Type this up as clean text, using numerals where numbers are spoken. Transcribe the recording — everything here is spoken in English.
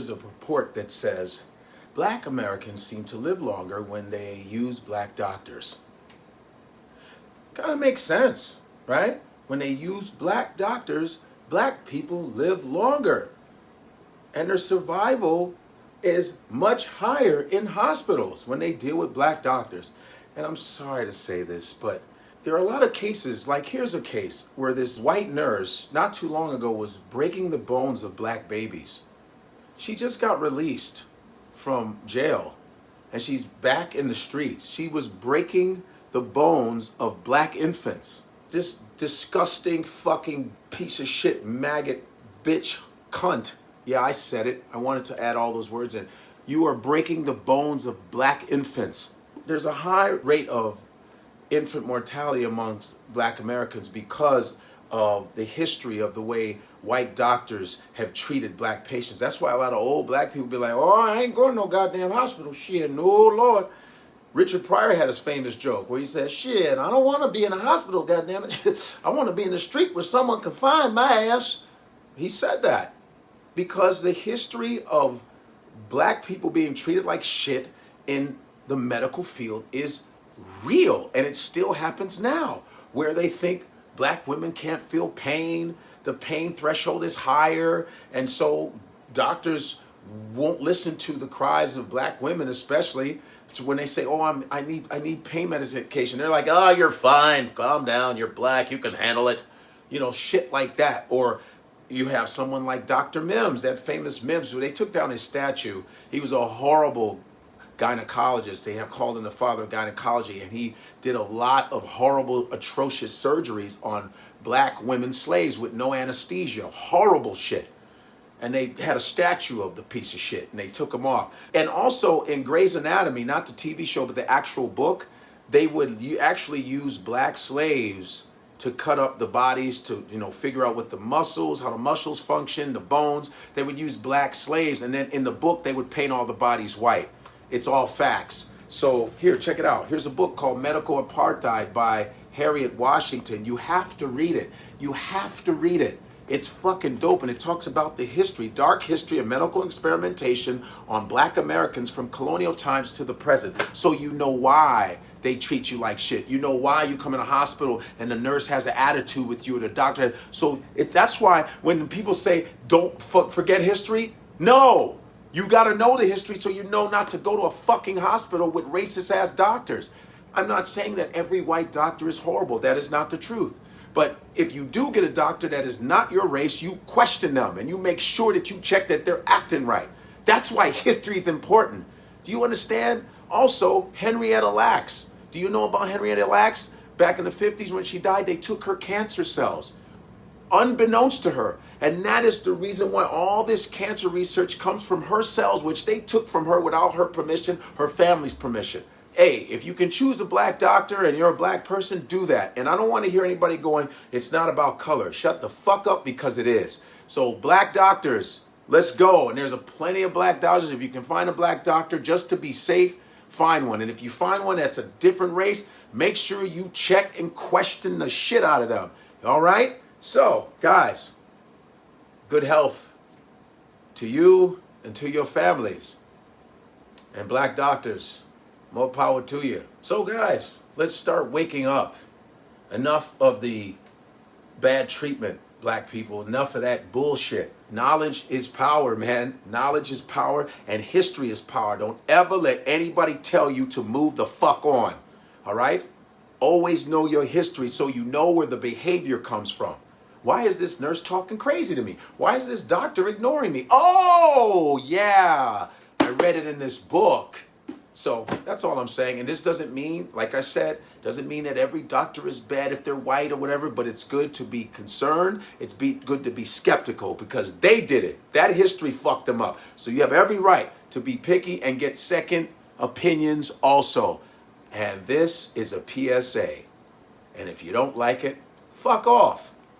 there's a report that says black Americans seem to live longer when they use black doctors. Kind of makes sense, right? When they use black doctors, black people live longer. And their survival is much higher in hospitals when they deal with black doctors. And I'm sorry to say this, but there are a lot of cases, like here's a case where this white nurse not too long ago was breaking the bones of black babies. She just got released from jail and she's back in the streets. She was breaking the bones of black infants. This disgusting fucking piece of shit, maggot, bitch, cunt. Yeah, I said it. I wanted to add all those words in. You are breaking the bones of black infants. There's a high rate of infant mortality amongst black Americans because of the history of the way white doctors have treated black patients. That's why a lot of old black people be like, oh, I ain't going to no goddamn hospital. Shit, no, Lord. Richard Pryor had his famous joke where he said, shit, I don't want to be in a hospital, goddamn it. I want to be in the street where someone can find my ass. He said that because the history of black people being treated like shit in the medical field is real, and it still happens now, where they think black women can't feel pain, the pain threshold is higher, and so doctors won't listen to the cries of black women, especially when they say, oh, I need pain medication. They're like, oh, you're fine, calm down, you're black, you can handle it, you know, shit like that. Or you have someone like Dr. Mims, that famous Mims, who they took down his statue. He was a horrible gynecologist. They have called him the father of gynecology, and he did a lot of horrible, atrocious surgeries on black women slaves with no anesthesia. Horrible shit. And they had a statue of the piece of shit, and they took him off. And also in Grey's Anatomy, not the TV show, but the actual book, they would actually use black slaves to cut up the bodies to, you know, figure out what the muscles, how the muscles function, the bones. They would use black slaves, and then in the book, they would paint all the bodies white. It's all facts. So here, check it out. Here's a book called Medical Apartheid by Harriet Washington. You have to read it. You have to read it. It's fucking dope, and it talks about the history, dark history of medical experimentation on black Americans from colonial times to the present. So you know why they treat you like shit. You know why you come in a hospital and the nurse has an attitude with you, or the doctor. So that's why when people say, don't forget history, no. You gotta know the history so you know not to go to a fucking hospital with racist ass doctors. I'm not saying that every white doctor is horrible. That is not the truth. But if you do get a doctor that is not your race, you question them and you make sure that you check that they're acting right. That's why history is important. Do you understand? Also, Henrietta Lacks. Do you know about Henrietta Lacks? Back in the 50s when she died, they took her cancer cells, unbeknownst to her. And that is the reason why all this cancer research comes from her cells, which they took from her without her permission, her family's permission. Hey, if you can choose a black doctor and you're a black person, do that. And I don't want to hear anybody going, it's not about color. Shut the fuck up, because it is. So black doctors, let's go. And there's plenty of black doctors. If you can find a black doctor, just to be safe, find one. And if you find one that's a different race, make sure you check and question the shit out of them. All right? So, guys, good health to you and to your families. And black doctors, more power to you. So, guys, let's start waking up. Enough of the bad treatment, black people. Enough of that bullshit. Knowledge is power, man. Knowledge is power, and history is power. Don't ever let anybody tell you to move the fuck on. All right? Always know your history so you know where the behavior comes from. Why is this nurse talking crazy to me? Why is this doctor ignoring me? Oh, yeah, I read it in this book. So that's all I'm saying. And this doesn't mean, like I said, doesn't mean that every doctor is bad if they're white or whatever, but it's good to be concerned. It's good to be skeptical, because they did it. That history fucked them up. So you have every right to be picky and get second opinions also. And this is a PSA. And if you don't like it, fuck off.